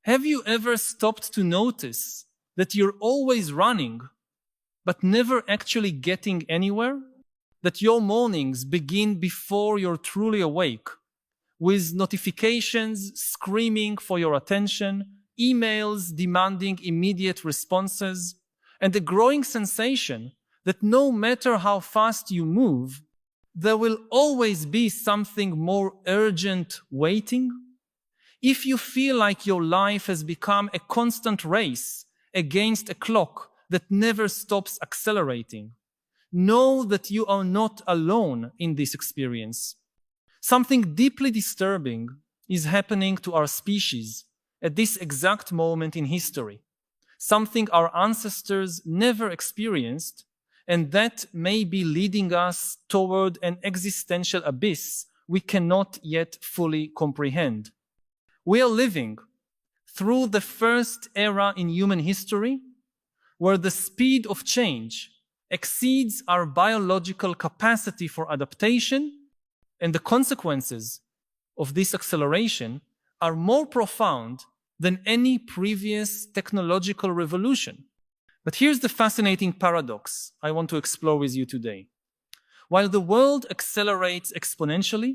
Have you ever stopped to notice that you're always running, but never actually getting anywhere? That your mornings begin before you're truly awake, with notifications screaming for your attention, emails demanding immediate responses, and a growing sensation that no matter how fast you move, there will always be something more urgent waiting? If you feel like your life has become a constant race against a clock that never stops accelerating, know that you are not alone in this experience. Something deeply disturbing is happening to our species at this exact moment in history, something our ancestors never experienced, and that may be leading us toward an existential abyss we cannot yet fully comprehend. We are living through the first era in human history where the speed of change exceeds our biological capacity for adaptation, and the consequences of this acceleration are more profound than any previous technological revolution. But here's the fascinating paradox I want to explore with you today. While the world accelerates exponentially,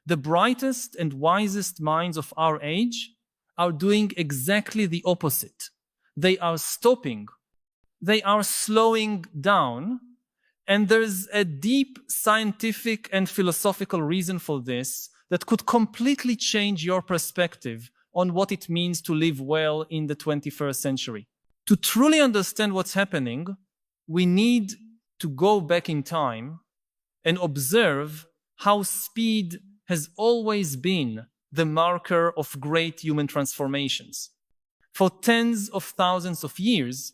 the brightest and wisest minds of our age are doing exactly the opposite. They are stopping, they are slowing down, and there's a deep scientific and philosophical reason for this that could completely change your perspective on what it means to live well in the 21st century. To truly understand what's happening, we need to go back in time and observe how speed has always been the marker of great human transformations. For tens of thousands of years,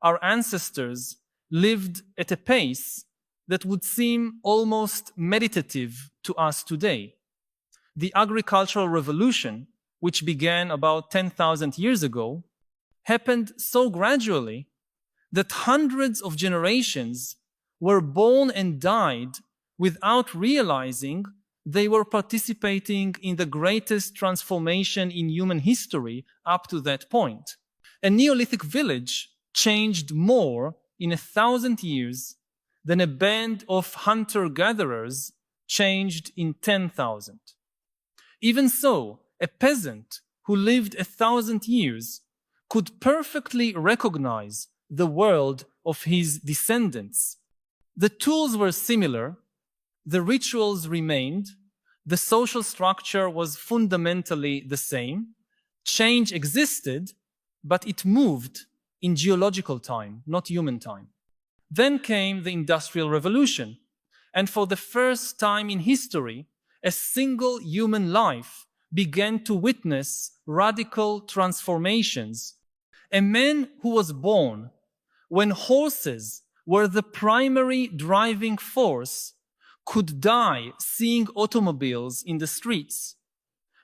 our ancestors lived at a pace that would seem almost meditative to us today. The agricultural revolution, which began about 10,000 years ago, happened so gradually that hundreds of generations were born and died without realizing they were participating in the greatest transformation in human history up to that point. A Neolithic village changed more in 1,000 years than a band of hunter-gatherers changed in 10,000. Even so, a peasant who lived 1,000 years could perfectly recognize the world of his descendants. The tools were similar, the rituals remained, the social structure was fundamentally the same. Change existed, but it moved in geological time, not human time. Then came the Industrial Revolution, and for the first time in history, a single human life began to witness radical transformations. A man who was born when horses were the primary driving force could die seeing automobiles in the streets.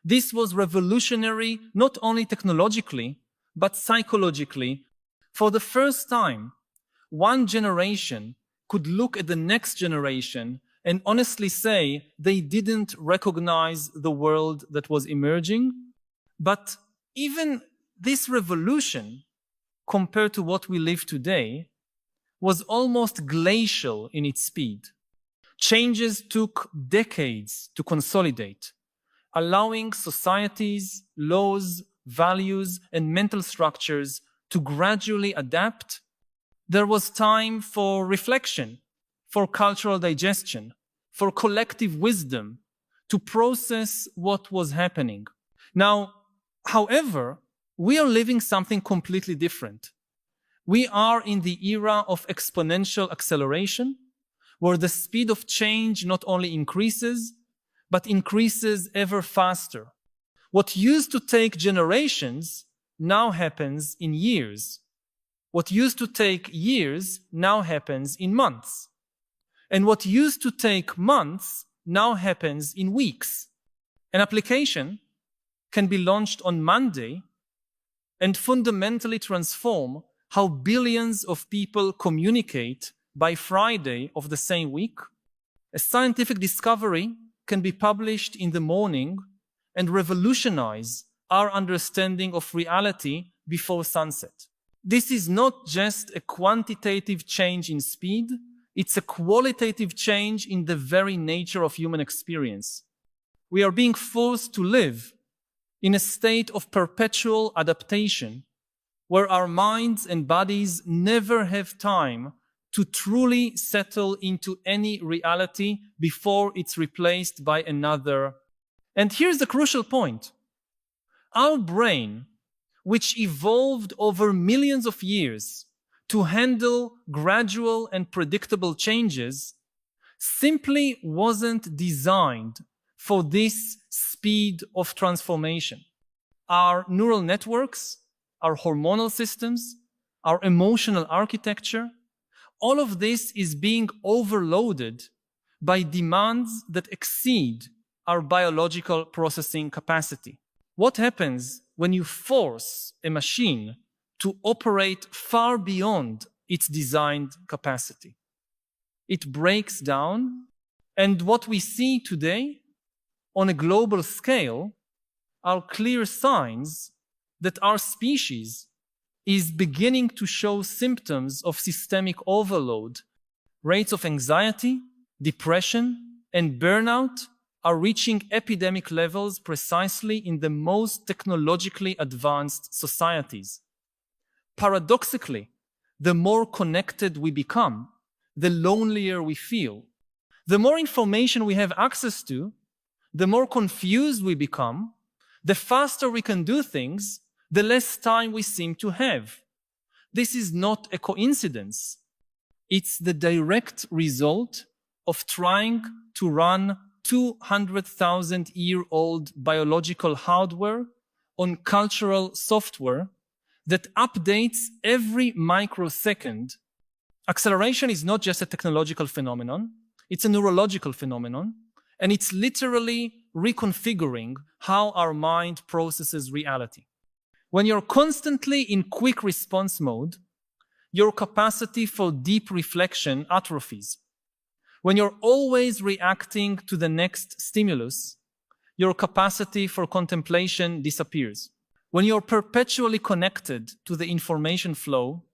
This was revolutionary not only technologically, but psychologically. For the first time, one generation could look at the next generation and honestly say they didn't recognize the world that was emerging. But even this revolution, compared to what we live today, was almost glacial in its speed. Changes took decades to consolidate, allowing societies, laws, values, and mental structures to gradually adapt. There was time for reflection, for cultural digestion, for collective wisdom to process what was happening. Now, however, we are living something completely different. We are in the era of exponential acceleration, where the speed of change not only increases, but increases ever faster. What used to take generations now happens in years. What used to take years now happens in months. And what used to take months now happens in weeks. An application can be launched on Monday and fundamentally transform how billions of people communicate by Friday of the same week. A scientific discovery can be published in the morning and revolutionize our understanding of reality before sunset. This is not just a quantitative change in speed, it's a qualitative change in the very nature of human experience. We are being forced to live in a state of perpetual adaptation, where our minds and bodies never have time to truly settle into any reality before it's replaced by another. And here's the crucial point. Our brain, which evolved over millions of years to handle gradual and predictable changes, simply wasn't designed for this speed of transformation. Our neural networks, our hormonal systems, our emotional architecture, all of this is being overloaded by demands that exceed our biological processing capacity. What happens when you force a machine to operate far beyond its designed capacity? It breaks down, and what we see today on a global scale are clear signs that our species is beginning to show symptoms of systemic overload. Rates of anxiety, depression, and burnout are reaching epidemic levels precisely in the most technologically advanced societies. Paradoxically, the more connected we become, the lonelier we feel. The more information we have access to, the more confused we become, the faster we can do things, the less time we seem to have. This is not a coincidence. It's the direct result of trying to run 200,000-year-old biological hardware on cultural software that updates every microsecond. Acceleration is not just a technological phenomenon, it's a neurological phenomenon, and it's literally reconfiguring how our mind processes reality. When you're constantly in quick response mode, your capacity for deep reflection atrophies. When you're always reacting to the next stimulus, your capacity for contemplation disappears. When you're perpetually connected to the information flow,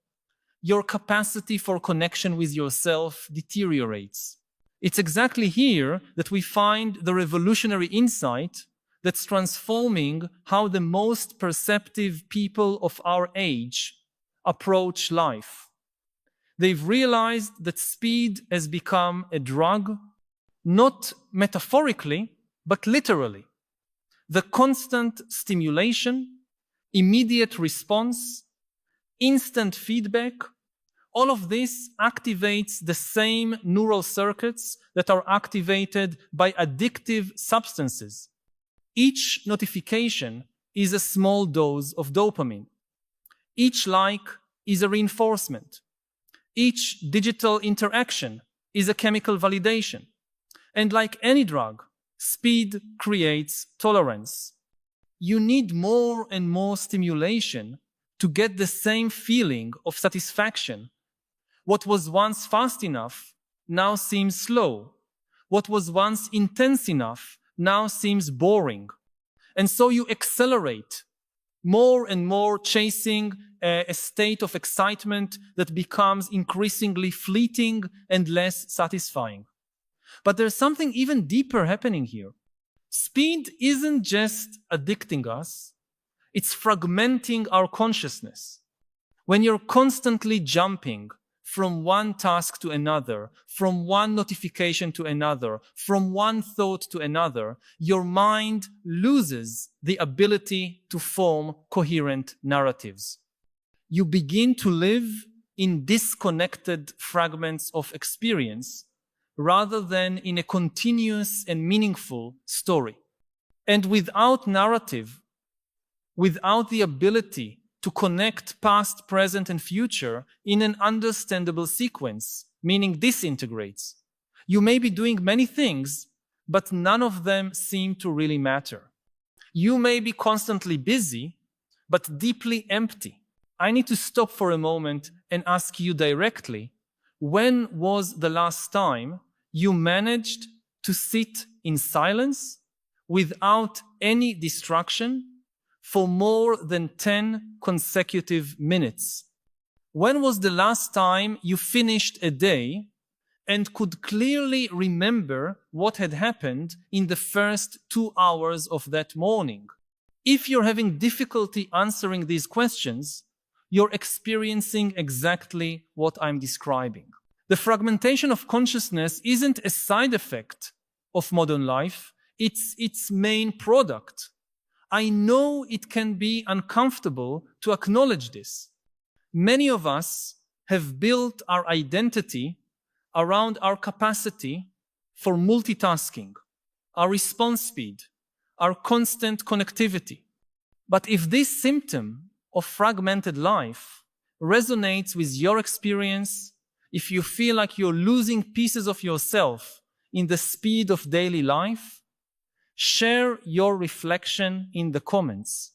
your capacity for connection with yourself deteriorates. It's exactly here that we find the revolutionary insight that's transforming how the most perceptive people of our age approach life. They've realized that speed has become a drug, not metaphorically, but literally. The constant stimulation, immediate response, instant feedback, all of this activates the same neural circuits that are activated by addictive substances. Each notification is a small dose of dopamine. Each like is a reinforcement. Each digital interaction is a chemical validation. And like any drug, speed creates tolerance. You need more and more stimulation to get the same feeling of satisfaction. What was once fast enough now seems slow. What was once intense enough now seems boring. And so you accelerate more and more, chasing a state of excitement that becomes increasingly fleeting and less satisfying. But there's something even deeper happening here. Speed isn't just addicting us, it's fragmenting our consciousness. When you're constantly jumping from one task to another, from one notification to another, from one thought to another, your mind loses the ability to form coherent narratives. You begin to live in disconnected fragments of experience rather than in a continuous and meaningful story. And without narrative, without the ability to connect past, present, and future in an understandable sequence, meaning disintegrates. You may be doing many things, but none of them seem to really matter. You may be constantly busy, but deeply empty. I need to stop for a moment and ask you directly, when was the last time you managed to sit in silence without any distraction for more than 10 consecutive minutes? When was the last time you finished a day and could clearly remember what had happened in the first 2 hours of that morning? If you're having difficulty answering these questions, you're experiencing exactly what I'm describing. The fragmentation of consciousness isn't a side effect of modern life, it's its main product. I know it can be uncomfortable to acknowledge this. Many of us have built our identity around our capacity for multitasking, our response speed, our constant connectivity. But if this symptom of fragmented life resonates with your experience, if you feel like you're losing pieces of yourself in the speed of daily life, share your reflection in the comments.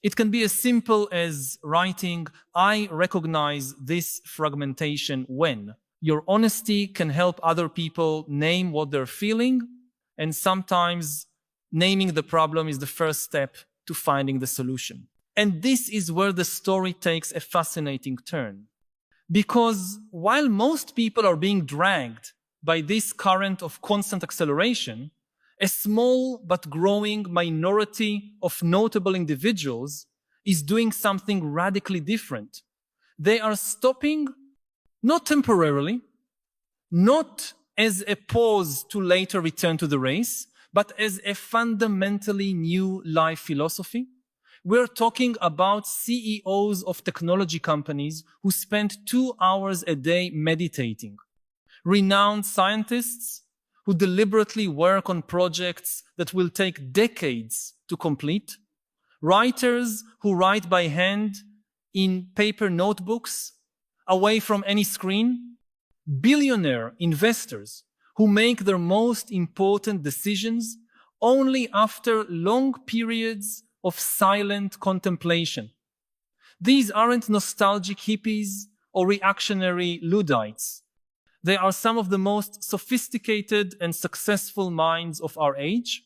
It can be as simple as writing, "I recognize this fragmentation when." Your honesty can help other people name what they're feeling, and sometimes naming the problem is the first step to finding the solution. And this is where the story takes a fascinating turn. Because while most people are being dragged by this current of constant acceleration, a small but growing minority of notable individuals is doing something radically different. They are stopping, not temporarily, not as a pause to later return to the race, but as a fundamentally new life philosophy. We're talking about CEOs of technology companies who spend 2 hours a day meditating, renowned scientists who deliberately work on projects that will take decades to complete, writers who write by hand in paper notebooks away from any screen, billionaire investors who make their most important decisions only after long periods of silent contemplation. These aren't nostalgic hippies or reactionary Luddites. They are some of the most sophisticated and successful minds of our age,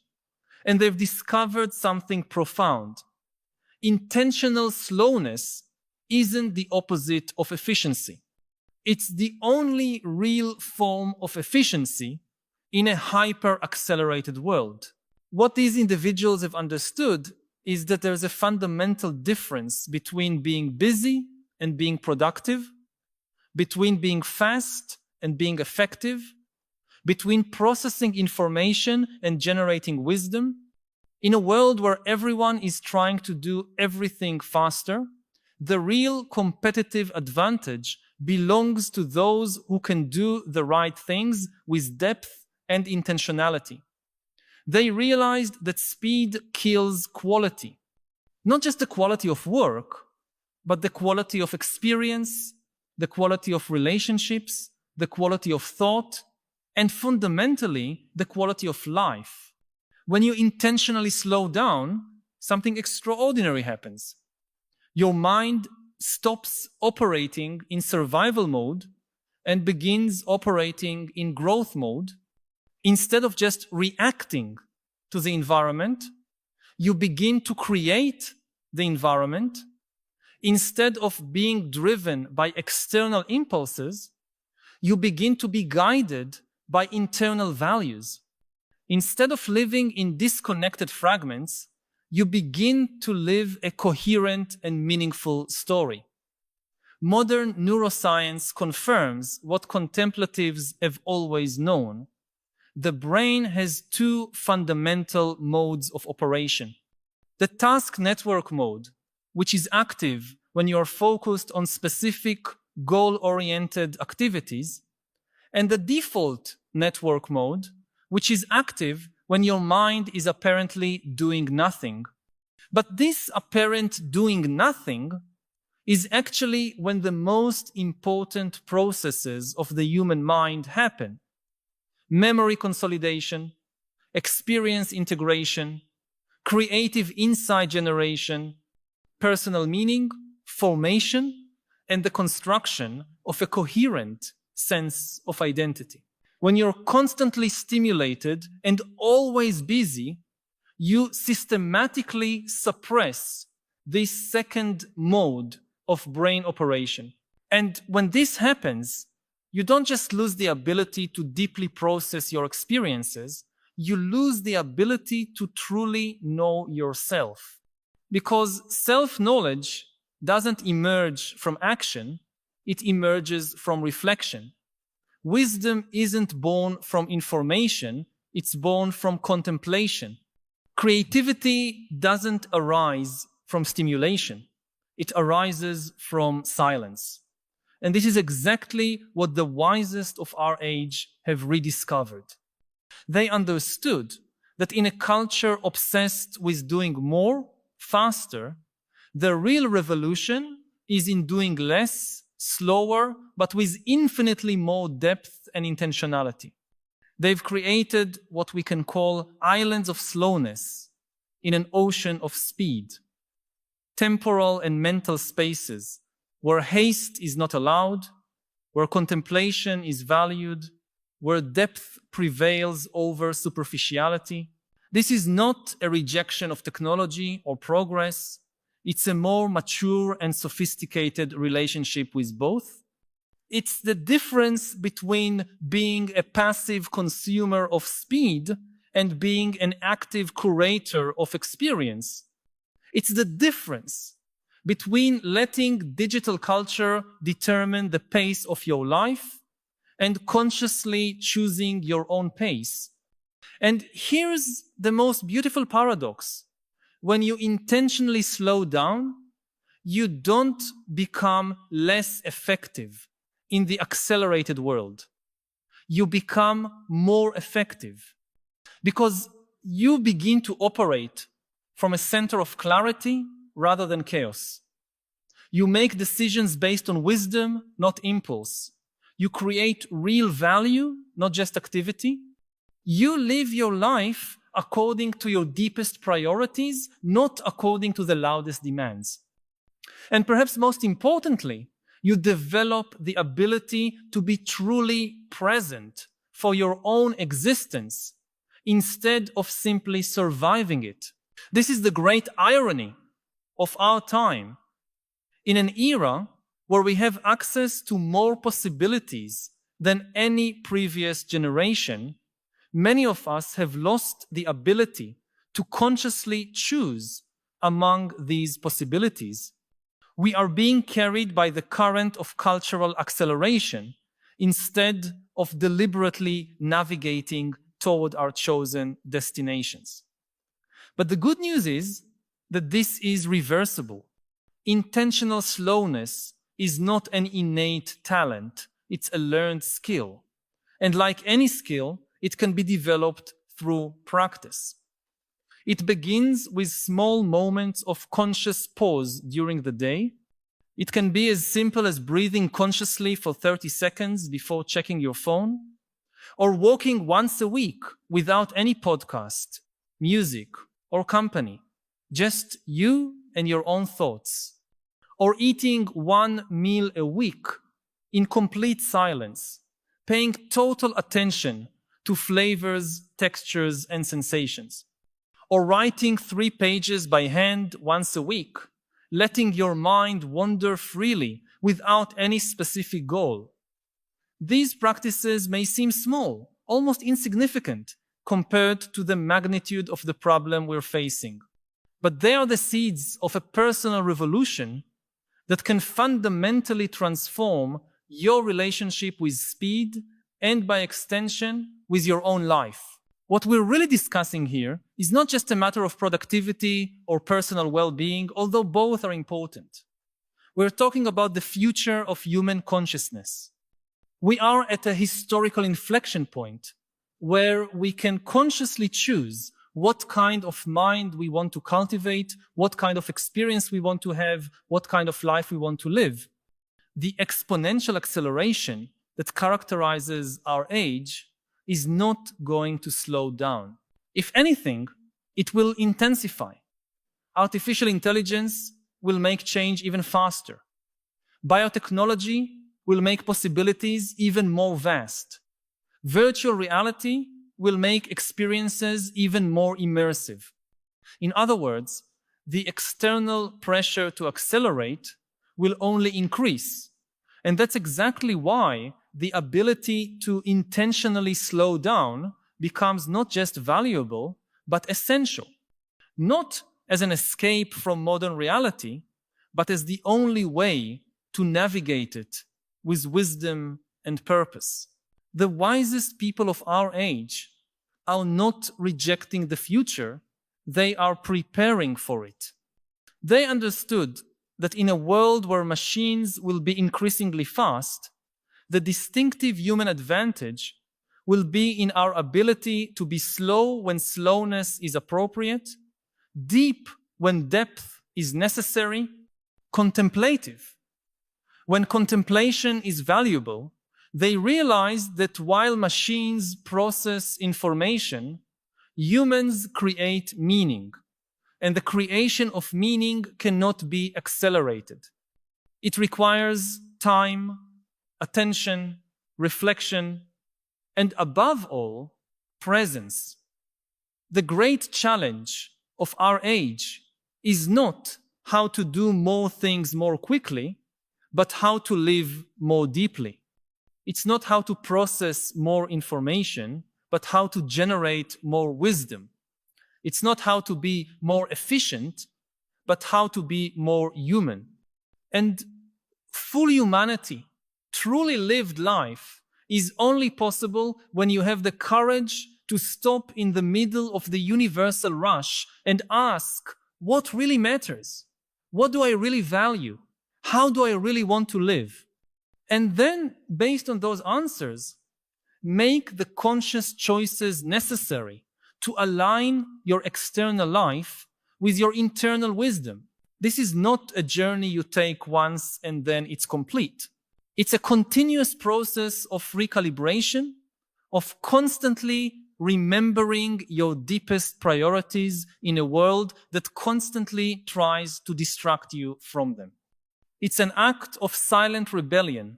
and they've discovered something profound. Intentional slowness isn't the opposite of efficiency. It's the only real form of efficiency in a hyper-accelerated world. What these individuals have understood is that there's a fundamental difference between being busy and being productive, between being fast and being effective, between processing information and generating wisdom. In a world where everyone is trying to do everything faster, the real competitive advantage belongs to those who can do the right things with depth and intentionality. They realized that speed kills quality, not just the quality of work, but the quality of experience, the quality of relationships, the quality of thought, and fundamentally, the quality of life. When you intentionally slow down, something extraordinary happens. Your mind stops operating in survival mode and begins operating in growth mode. Instead of just reacting to the environment, you begin to create the environment. Instead of being driven by external impulses, you begin to be guided by internal values. Instead of living in disconnected fragments, you begin to live a coherent and meaningful story. Modern neuroscience confirms what contemplatives have always known. The brain has two fundamental modes of operation. The task network mode, which is active when you are focused on specific goal-oriented activities, and the default network mode, which is active when your mind is apparently doing nothing. But this apparent doing nothing is actually when the most important processes of the human mind happen. Memory consolidation, experience integration, creative insight generation, personal meaning, formation, and the construction of a coherent sense of identity. When you're constantly stimulated and always busy, you systematically suppress this second mode of brain operation. And when this happens, you don't just lose the ability to deeply process your experiences, you lose the ability to truly know yourself. Because self-knowledge doesn't emerge from action, it emerges from reflection. Wisdom isn't born from information, it's born from contemplation. Creativity doesn't arise from stimulation, it arises from silence. And this is exactly what the wisest of our age have rediscovered. They understood that in a culture obsessed with doing more, faster, the real revolution is in doing less, slower, but with infinitely more depth and intentionality. They've created what we can call islands of slowness in an ocean of speed, temporal and mental spaces where haste is not allowed, where contemplation is valued, where depth prevails over superficiality. This is not a rejection of technology or progress. It's a more mature and sophisticated relationship with both. It's the difference between being a passive consumer of speed and being an active curator of experience. It's the difference between letting digital culture determine the pace of your life and consciously choosing your own pace. And here's the most beautiful paradox. When you intentionally slow down, you don't become less effective in the accelerated world. You become more effective because you begin to operate from a center of clarity rather than chaos. You make decisions based on wisdom, not impulse. You create real value, not just activity. You live your life according to your deepest priorities, not according to the loudest demands. And perhaps most importantly, you develop the ability to be truly present for your own existence instead of simply surviving it. This is the great irony of our time. In an era where we have access to more possibilities than any previous generation, many of us have lost the ability to consciously choose among these possibilities. We are being carried by the current of cultural acceleration instead of deliberately navigating toward our chosen destinations. But the good news is that this is reversible. Intentional slowness is not an innate talent, it's a learned skill. And like any skill, it can be developed through practice. It begins with small moments of conscious pause during the day. It can be as simple as breathing consciously for 30 seconds before checking your phone, or walking once a week without any podcast, music, or company, just you and your own thoughts, or eating one meal a week in complete silence, paying total attention to flavors, textures, and sensations, or writing 3 pages by hand once a week, letting your mind wander freely without any specific goal. These practices may seem small, almost insignificant, compared to the magnitude of the problem we're facing. But they are the seeds of a personal revolution that can fundamentally transform your relationship with speed and, by extension, with your own life. What we're really discussing here is not just a matter of productivity or personal well-being, although both are important. We're talking about the future of human consciousness. We are at a historical inflection point where we can consciously choose what kind of mind we want to cultivate, what kind of experience we want to have, what kind of life we want to live. The exponential acceleration that characterizes our age is not going to slow down. If anything, it will intensify. Artificial intelligence will make change even faster. Biotechnology will make possibilities even more vast. Virtual reality will make experiences even more immersive. In other words, the external pressure to accelerate will only increase. And that's exactly why the ability to intentionally slow down becomes not just valuable, but essential. Not as an escape from modern reality, but as the only way to navigate it with wisdom and purpose. The wisest people of our age are not rejecting the future, they are preparing for it. They understood that in a world where machines will be increasingly fast, the distinctive human advantage will be in our ability to be slow when slowness is appropriate, deep when depth is necessary, contemplative when contemplation is valuable. They realized that while machines process information, humans create meaning, and the creation of meaning cannot be accelerated. It requires time, attention, reflection, and above all, presence. The great challenge of our age is not how to do more things more quickly, but how to live more deeply. It's not how to process more information, but how to generate more wisdom. It's not how to be more efficient, but how to be more human. And full humanity, truly lived life, is only possible when you have the courage to stop in the middle of the universal rush and ask, what really matters? What do I really value? How do I really want to live? And then, based on those answers, make the conscious choices necessary to align your external life with your internal wisdom. This is not a journey you take once and then it's complete. It's a continuous process of recalibration, of constantly remembering your deepest priorities in a world that constantly tries to distract you from them. It's an act of silent rebellion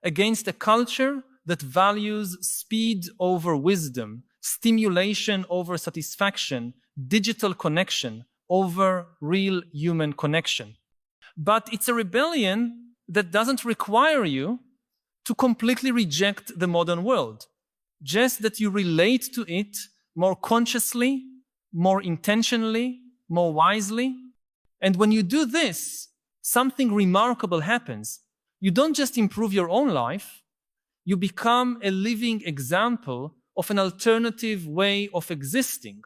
against a culture that values speed over wisdom, stimulation over satisfaction, digital connection over real human connection. But it's a rebellion that doesn't require you to completely reject the modern world, just that you relate to it more consciously, more intentionally, more wisely. And when you do this, something remarkable happens. You don't just improve your own life, you become a living example of an alternative way of existing.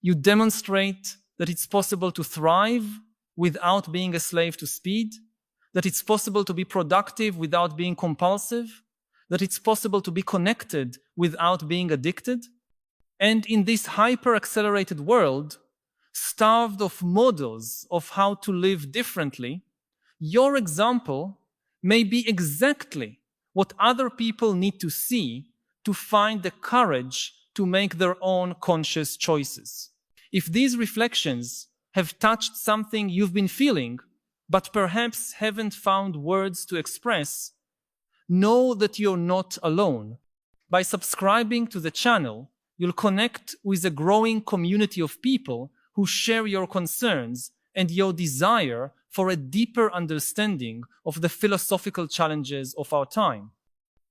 You demonstrate that it's possible to thrive without being a slave to speed, that it's possible to be productive without being compulsive, that it's possible to be connected without being addicted. And in this hyper-accelerated world, starved of models of how to live differently, your example may be exactly what other people need to see to find the courage to make their own conscious choices. If these reflections have touched something you've been feeling, but perhaps haven't found words to express, know that you're not alone. By subscribing to the channel, you'll connect with a growing community of people who share your concerns and your desire for a deeper understanding of the philosophical challenges of our time.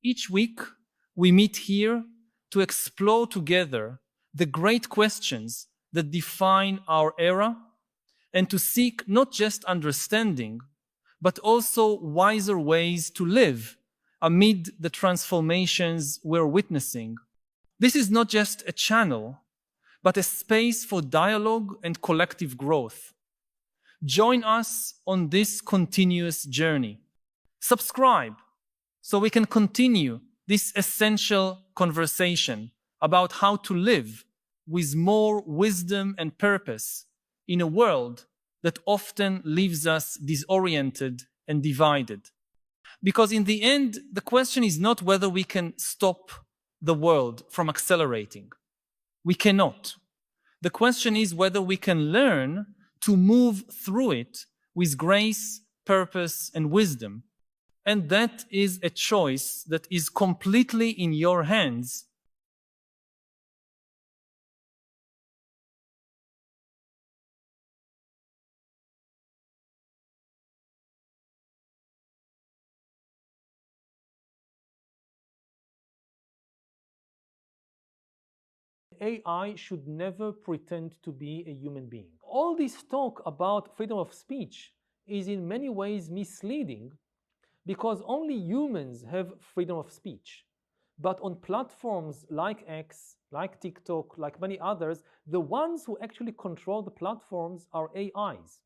Each week, we meet here to explore together the great questions that define our era and to seek not just understanding, but also wiser ways to live amid the transformations we're witnessing. This is not just a channel, but a space for dialogue and collective growth. Join us on this continuous journey. Subscribe so we can continue this essential conversation about how to live with more wisdom and purpose in a world that often leaves us disoriented and divided. Because in the end, the question is not whether we can stop the world from accelerating. We cannot. The question is whether we can learn to move through it with grace, purpose, and wisdom. And that is a choice that is completely in your hands AI should never pretend to be a human being. All this talk about freedom of speech is in many ways misleading because only humans have freedom of speech. But on platforms like X, like TikTok, like many others, the ones who actually control the platforms are AIs.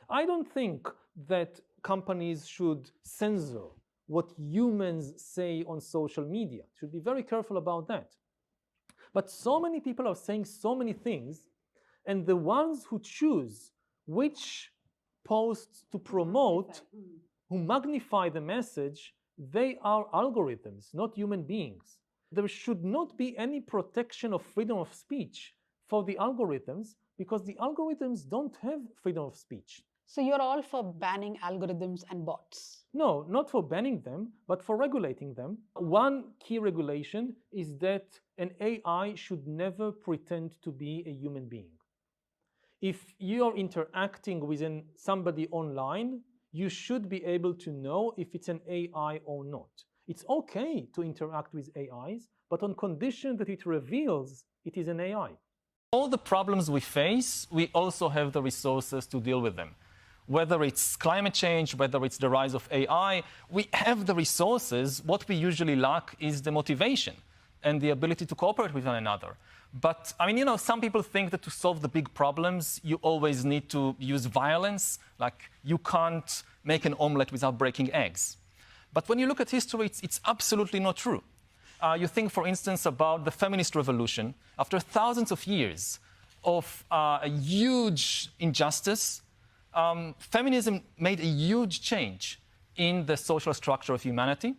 I don't think that companies should censor what humans say on social media. Should be very careful about that. But so many people are saying so many things, and the ones who choose which posts to promote, who magnify the message, they are algorithms, not human beings. There should not be any protection of freedom of speech for the algorithms because the algorithms don't have freedom of speech. So you're all for banning algorithms and bots? No, not for banning them, but for regulating them. One key regulation is that an AI should never pretend to be a human being. If you're interacting with somebody online, you should be able to know if it's an AI or not. It's okay to interact with AIs, but on condition that it reveals it is an AI. All the problems we face, we also have the resources to deal with them. Whether it's climate change, whether it's the rise of AI, we have the resources. What we usually lack is the motivation and the ability to cooperate with one another. But, I mean, some people think that to solve the big problems, you always need to use violence. Like, you can't make an omelette without breaking eggs. But when you look at history, it's absolutely not true. You think, for instance, about the feminist revolution. After thousands of years of a huge injustice, feminism made a huge change in the social structure of humanity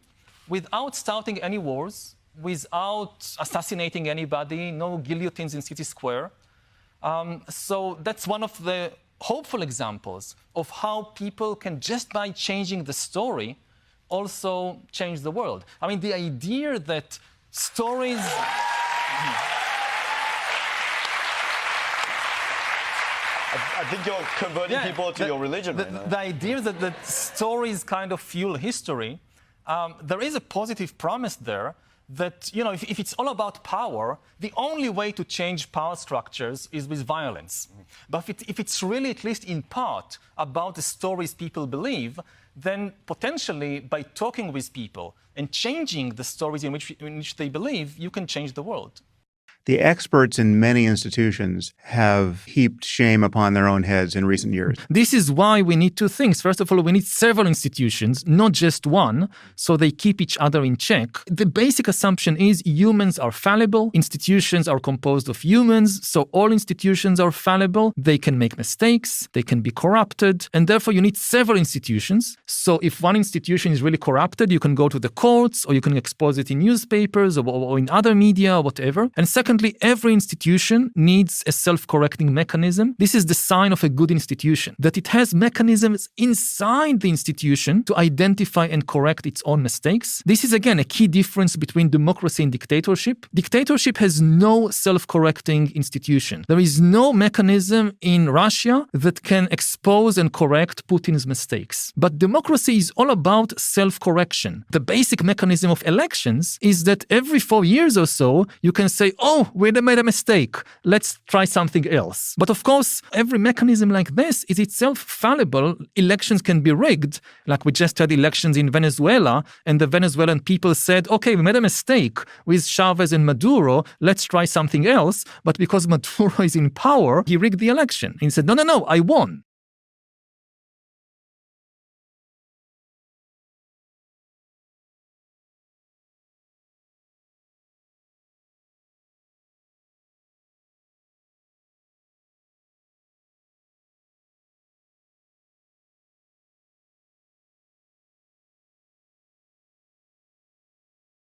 without starting any wars, without assassinating anybody, no guillotines in City Square. So that's one of the hopeful examples of how people can, just by changing the story, also change the world. I mean, the idea that stories... I think you're converting people to your religion right now. The idea that stories kind of fuel history, there is a positive promise there that, if it's all about power, the only way to change power structures is with violence. But if it's really, at least in part, about the stories people believe, then potentially by talking with people and changing the stories in which they believe, you can change the world. The experts in many institutions have heaped shame upon their own heads in recent years. This is why we need two things. First of all, we need several institutions, not just one, so they keep each other in check. The basic assumption is humans are fallible. Institutions are composed of humans, so all institutions are fallible. They can make mistakes, they can be corrupted, and therefore you need several institutions. So if one institution is really corrupted, you can go to the courts, or you can expose it in newspapers or in other media or whatever. And secondly, every institution needs a self-correcting mechanism. This is the sign of a good institution, that it has mechanisms inside the institution to identify and correct its own mistakes. This is, again, a key difference between democracy and dictatorship. Dictatorship has no self-correcting institution. There is no mechanism in Russia that can expose and correct Putin's mistakes. But democracy is all about self-correction. The basic mechanism of elections is that every 4 years or so, you can say, oh, we made a mistake. Let's try something else. But of course, every mechanism like this is itself fallible. Elections can be rigged. Like we just had elections in Venezuela, and the Venezuelan people said, okay, we made a mistake with Chavez and Maduro. Let's try something else. But because Maduro is in power, he rigged the election. He said, no, I won.